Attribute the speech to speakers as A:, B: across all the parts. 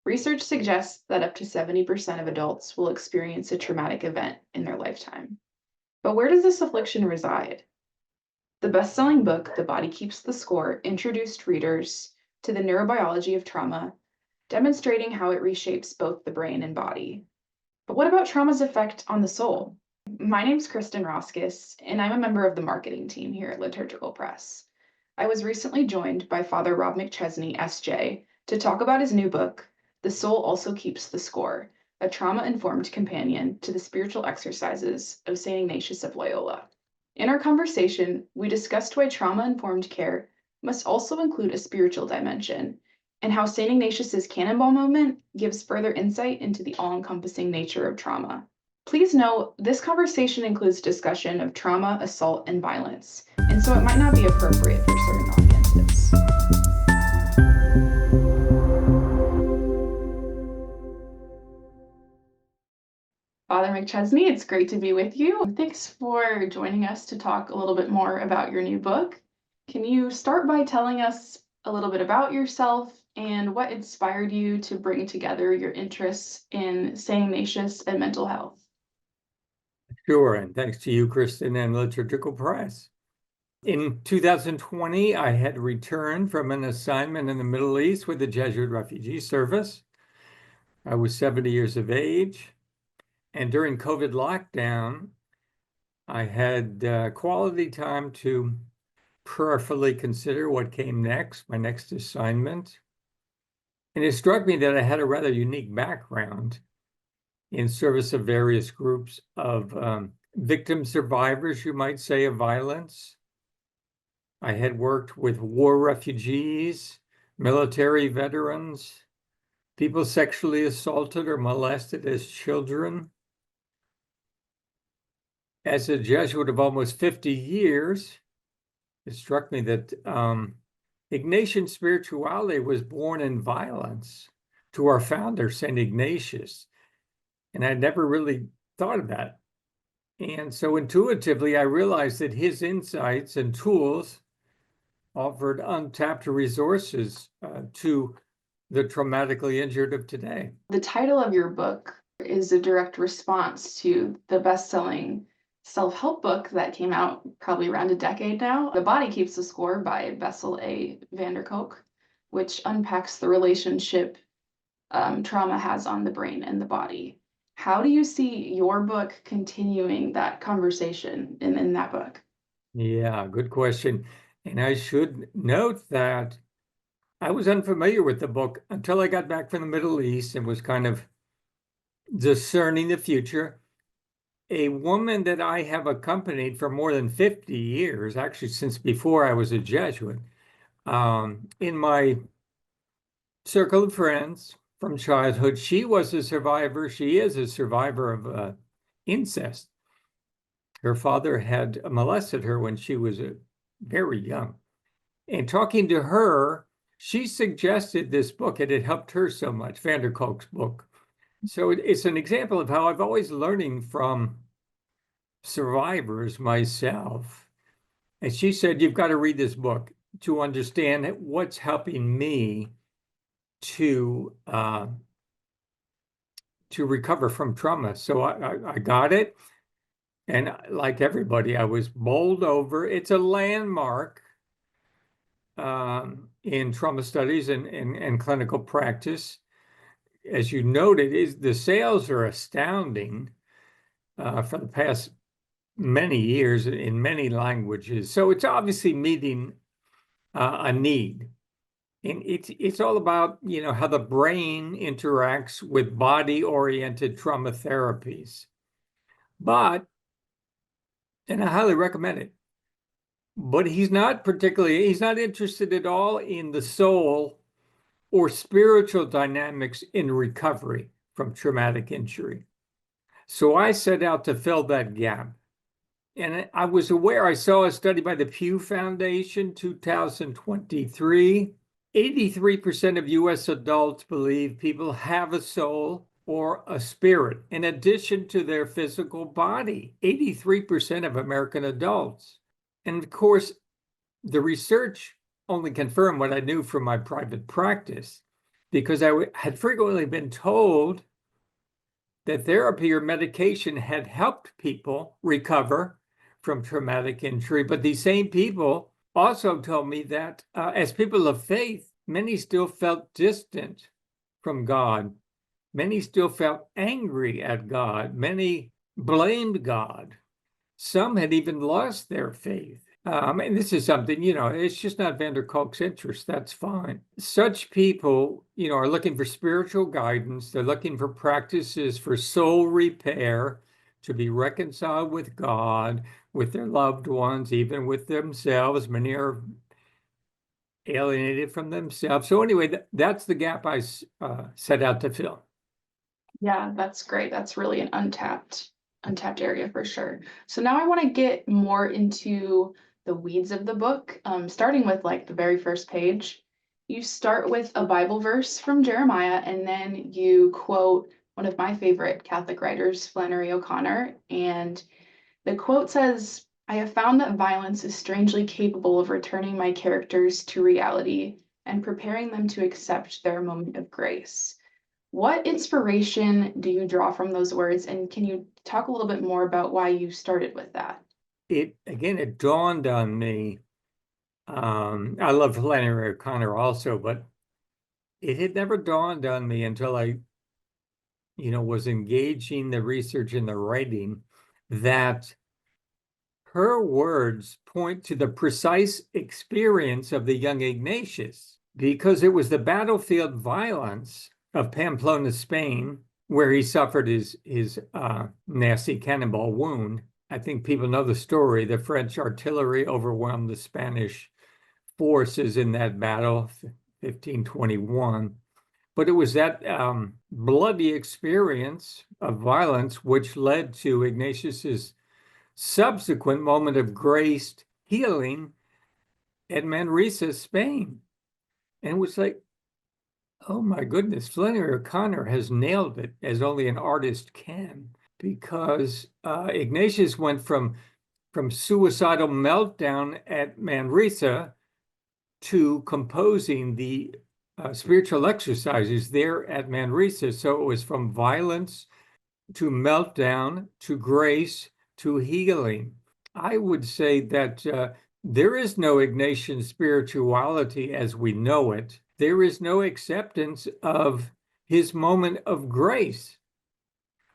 A: Research suggests that up to 70% of adults will experience a traumatic event in their lifetime. But where does this affliction reside? The best-selling book, The Body Keeps the Score, introduced readers to the neurobiology of trauma, demonstrating how it reshapes both the brain and body. But what about trauma's effect on the soul? My name's Kristen Roskis, and I'm a member of the marketing team here at Liturgical Press. I was recently joined by Father Rob McChesney, SJ, to talk about his new book, The Soul Also Keeps the Score, a trauma-informed companion to the spiritual exercises of St. Ignatius of Loyola. In our conversation, we discussed why trauma-informed care must also include a spiritual dimension, and how St. Ignatius's cannonball movement gives further insight into the all-encompassing nature of trauma. Please note, this conversation includes discussion of trauma, assault, and violence, and so it might not be appropriate for certain audiences. Father McChesney, it's great to be with you. Thanks for joining us to talk a little bit more about your new book. Can you start by telling us a little bit about yourself and what inspired you to bring together your interests in St. Ignatius and mental health?
B: Sure, and thanks to you, Kristen, and Liturgical Press. In 2020, I had returned from an assignment in the Middle East with the Jesuit Refugee Service. I was 70 years of age, and during COVID lockdown, I had quality time to prayerfully consider what came next, my next assignment. And it struck me that I had a rather unique background in service of various groups of victim survivors, you might say, of violence. I had worked with war refugees, military veterans, people sexually assaulted or molested as children. As a Jesuit of almost 50 years, it struck me that Ignatian spirituality was born in violence to our founder, St. Ignatius. And I'd never really thought of that. And so intuitively, I realized that his insights and tools offered untapped resources to the traumatically injured of today.
A: The title of your book is a direct response to the best-selling self-help book that came out probably around a decade now, The Body Keeps the Score by Bessel A. van der Kolk, which unpacks the relationship trauma has on the brain and the body. How do you see your book continuing that conversation in that book?
B: Yeah, good question. And I should note that I was unfamiliar with the book until I got back from the Middle East and was kind of discerning the future. A woman that I have accompanied for more than 50 years, actually since before I was a Jesuit, in my circle of friends from childhood, she was a survivor. She is a survivor of incest. Her father had molested her when she was very young. And talking to her, she suggested this book, and it helped her so much, van der Kolk's book. So it's an example of how I've always learning from survivors myself. And she said, you've got to read this book to understand what's helping me to recover from trauma. So I got it. And like everybody, I was bowled over. It's a landmark in trauma studies and clinical practice. As you noted, the sales are astounding for the past many years in many languages. So it's obviously meeting a need. And it's all about, how the brain interacts with body-oriented trauma therapies. And I highly recommend it. But he's not interested at all in the soul or spiritual dynamics in recovery from traumatic injury. So I set out to fill that gap. And I saw a study by the Pew Foundation, 2023. 83% of US adults believe people have a soul or a spirit in addition to their physical body. 83% of American adults. And of course, the research only confirmed what I knew from my private practice. because I had frequently been told that therapy or medication had helped people recover from traumatic injury. But these same people also told me that as people of faith, many still felt distant from God. Many still felt angry at God. Many blamed God. Some had even lost their faith. And this is something, it's just not van der Kolk's interest. That's fine. Such people, are looking for spiritual guidance. They're looking for practices for soul repair, to be reconciled with God, with their loved ones, even with themselves. Many are alienated from themselves. So anyway, that's the gap I set out to fill.
A: Yeah, that's great. That's really an untapped area for sure. So now I want to get more into the weeds of the book, starting with like the very first page. You start with a Bible verse from Jeremiah, and then you quote one of my favorite Catholic writers, Flannery O'Connor. And the quote says, "I have found that violence is strangely capable of returning my characters to reality and preparing them to accept their moment of grace." What inspiration do you draw from those words? And can you talk a little bit more about why you started with that?
B: It dawned on me. I love Flannery O'Connor also, but it had never dawned on me until I, was engaging the research and the writing, that her words point to the precise experience of the young Ignatius, because it was the battlefield violence of Pamplona, Spain, where he suffered his nasty cannonball wound. I think people know the story. The French artillery overwhelmed the Spanish forces in that battle, 1521. But it was that bloody experience of violence which led to Ignatius's subsequent moment of grace healing at Manresa, Spain. And it was like, oh my goodness, Flannery O'Connor has nailed it as only an artist can, because Ignatius went from suicidal meltdown at Manresa to composing the spiritual exercises there at Manresa. So it was from violence to meltdown to grace to healing. I would say that there is no Ignatian spirituality as we know it. There is no acceptance of his moment of grace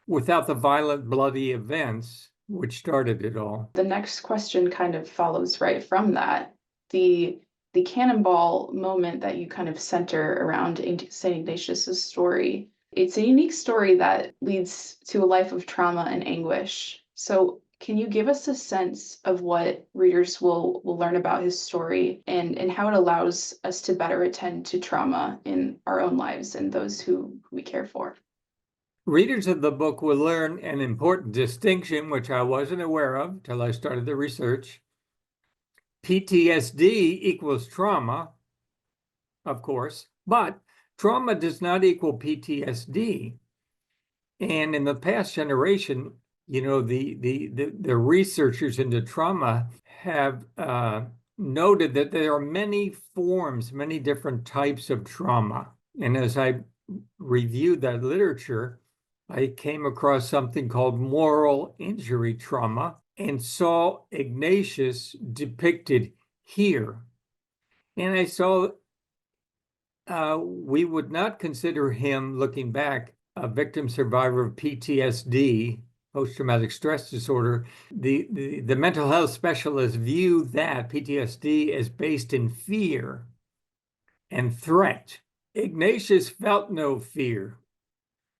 B: without the violent, bloody events which started it all.
A: The next question kind of follows right from that. The cannonball moment that you kind of center around St. Ignatius's story. It's a unique story that leads to a life of trauma and anguish. So can you give us a sense of what readers will learn about his story and how it allows us to better attend to trauma in our own lives and those who we care for?
B: Readers of the book will learn an important distinction, which I wasn't aware of till I started the research. PTSD equals trauma, of course, but trauma does not equal PTSD. And in the past generation, the researchers into trauma have noted that there are many forms, many different types of trauma. And as I reviewed that literature, I came across something called moral injury trauma and saw Ignatius depicted here. And I saw we would not consider him, looking back, a victim survivor of PTSD, post-traumatic stress disorder. The mental health specialists view that PTSD as based in fear and threat. Ignatius felt no fear.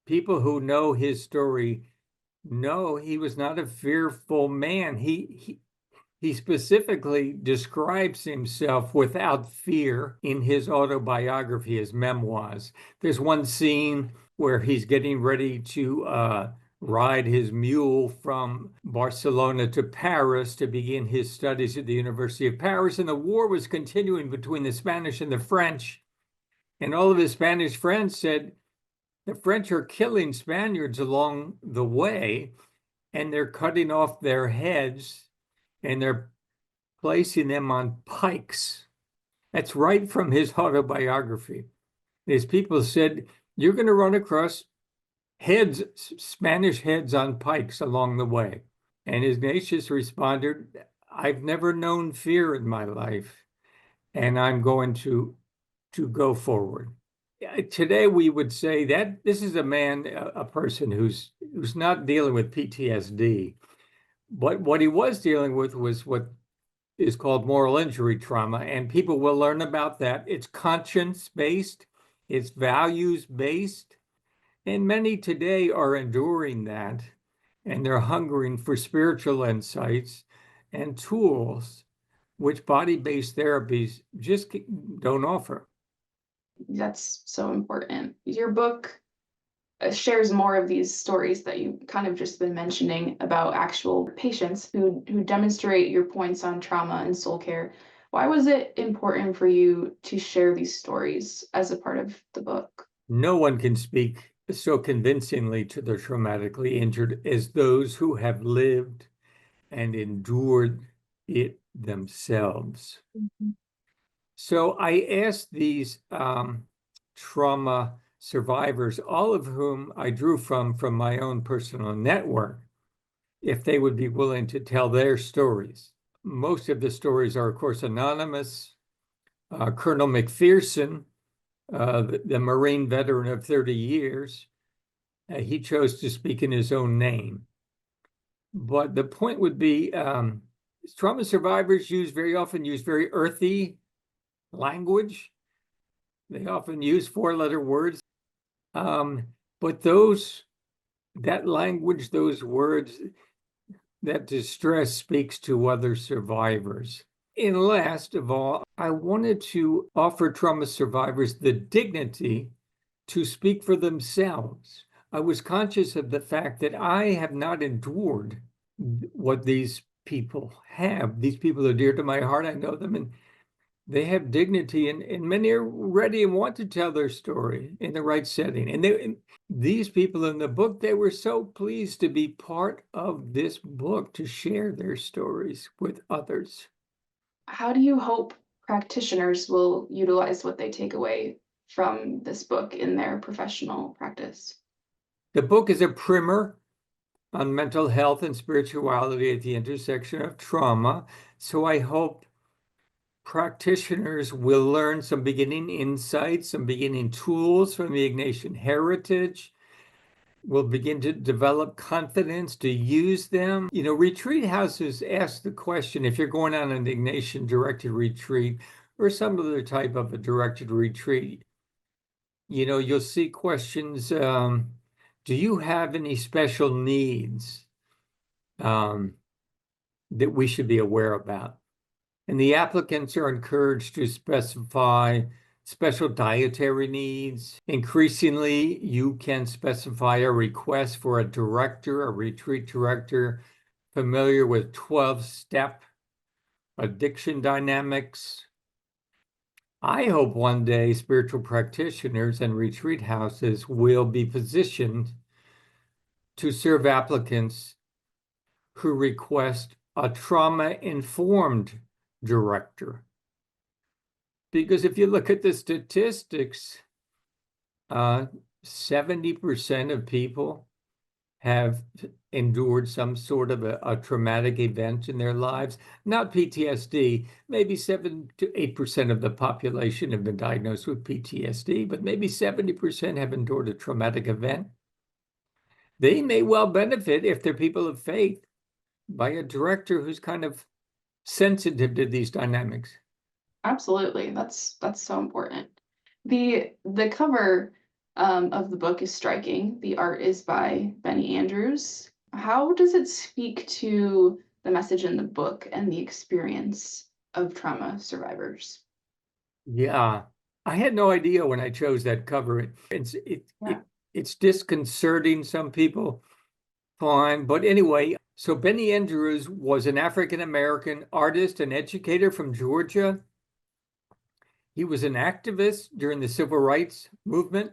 B: People who know his story know he was not a fearful man. He specifically describes himself without fear in his autobiography, his memoirs. There's one scene where he's getting ready to ride his mule from Barcelona to Paris to begin his studies at the University of Paris. And the war was continuing between the Spanish and the French. And all of his Spanish friends said, the French are killing Spaniards along the way, and they're cutting off their heads and they're placing them on pikes. That's right from his autobiography. is people said, you're going to run across heads, Spanish heads on pikes along the way. And Ignatius responded, I've never known fear in my life, and I'm going to go forward. Today, we would say that this is a man, a person who's not dealing with PTSD, but what he was dealing with was what is called moral injury trauma, and people will learn about that. It's conscience-based, it's values-based, and many today are enduring that, and they're hungering for spiritual insights and tools which body-based therapies just don't offer.
A: That's so important. Your book shares more of these stories that you kind of just been mentioning about actual patients who demonstrate your points on trauma and soul care. Why was it important for you to share these stories as a part of the book?
B: No one can speak so convincingly to the traumatically injured as those who have lived and endured it themselves.
A: Mhm.
B: So I asked these trauma survivors, all of whom I drew from my own personal network, if they would be willing to tell their stories. Most of the stories are, of course, anonymous. Colonel McPherson, the Marine veteran of 30 years, he chose to speak in his own name. But the point would be trauma survivors very often use very earthy language. They often use four-letter words. But that language, those words, that distress speaks to other survivors. And last of all, I wanted to offer trauma survivors the dignity to speak for themselves. I was conscious of the fact that I have not endured what these people have. These people are dear to my heart. I know them, and they have dignity, and many are ready and want to tell their story in the right setting. And these people in the book, they were so pleased to be part of this book, to share their stories with others.
A: How do you hope practitioners will utilize what they take away from this book in their professional practice?
B: The book is a primer on mental health and spirituality at the intersection of trauma. So I hope practitioners will learn some beginning insights, some beginning tools from the Ignatian heritage, will begin to develop confidence to use them. Retreat houses ask the question, if you're going on an Ignatian directed retreat or some other type of a directed retreat, you'll see questions, do you have any special needs that we should be aware about? And the applicants are encouraged to specify special dietary needs. Increasingly, you can specify a request for a retreat director familiar with 12-step addiction dynamics. I hope one day spiritual practitioners and retreat houses will be positioned to serve applicants who request a trauma-informed director. Because if you look at the statistics, 70% of people have endured some sort of a traumatic event in their lives, not PTSD. Maybe 7 to 8% of the population have been diagnosed with PTSD, but maybe 70% have endured a traumatic event. They may well benefit, if they're people of faith, by a director who's kind of sensitive to these dynamics.
A: Absolutely. That's so important. The cover of the book is striking. The art is by Benny Andrews. How does it speak to the message in the book and the experience of trauma survivors?
B: Yeah, I had no idea when I chose that cover. It's disconcerting. Some people find, but anyway. So Benny Andrews was an African-American artist and educator from Georgia. He was an activist during the civil rights movement.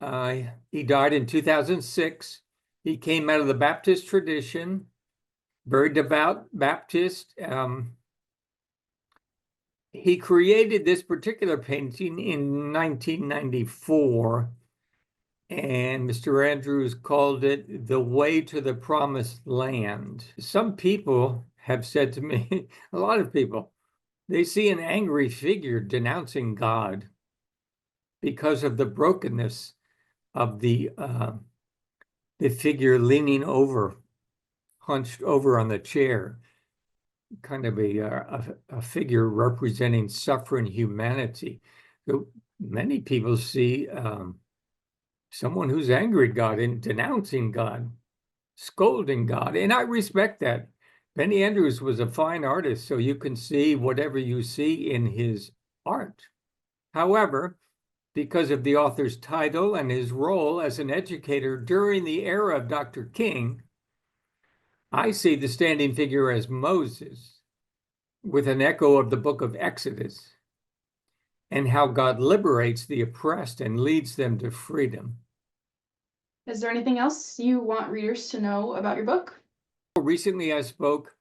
B: He died in 2006. He came out of the Baptist tradition, very devout Baptist. he created this particular painting in 1994, and Mr. Andrews called it The Way to the Promised Land. Some people have said to me, a lot of people, they see an angry figure denouncing God because of the brokenness of the figure leaning over, hunched over on the chair, kind of a figure representing suffering humanity. So many people see someone who's angry at God and denouncing God, scolding God, and I respect that. Benny Andrews was a fine artist, so you can see whatever you see in his art. However, because of the author's title and his role as an educator during the era of Dr. King, I see the standing figure as Moses, with an echo of the book of Exodus and how God liberates the oppressed and leads them to freedom.
A: Is there anything else you want readers to know about your book?
B: Recently, I spoke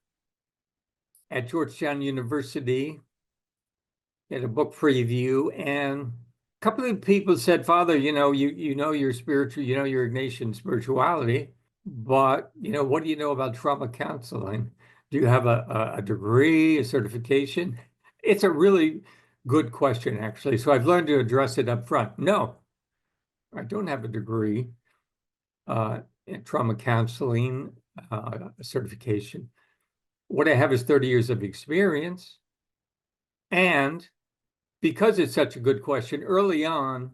B: at Georgetown University at a book preview, and a couple of people said, Father, you know your spiritual, your Ignatian spirituality, but what do you know about trauma counseling? Do you have a degree, a certification? It's a really good question, actually. So I've learned to address it up front. No, I don't have a degree in trauma counseling certification. What I have is 30 years of experience. And because it's such a good question, early on,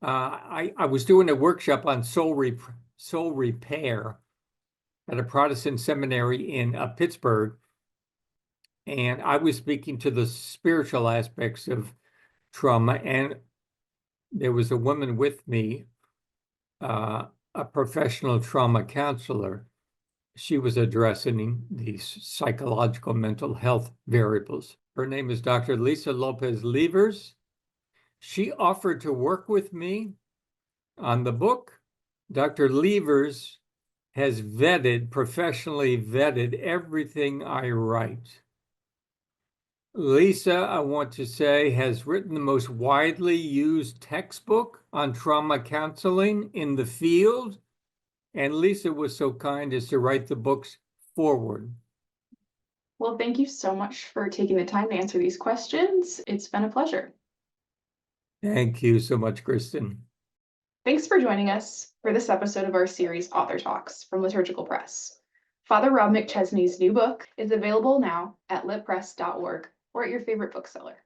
B: I was doing a workshop on soul repair at a Protestant seminary in Pittsburgh. And I was speaking to the spiritual aspects of trauma. And there was a woman with me, a professional trauma counselor. She was addressing these psychological mental health variables. Her name is Dr. Lisa Lopez Levers. She offered to work with me on the book. Dr. Levers has professionally vetted everything I write. Lisa, I want to say, has written the most widely used textbook on trauma counseling in the field. And Lisa was so kind as to write the book's foreword.
A: Well, thank you so much for taking the time to answer these questions. It's been a pleasure.
B: Thank you so much, Kristen.
A: Thanks for joining us for this episode of our series, Author Talks from Liturgical Press. Father Rob McChesney's new book is available now at litpress.org or at your favorite bookseller.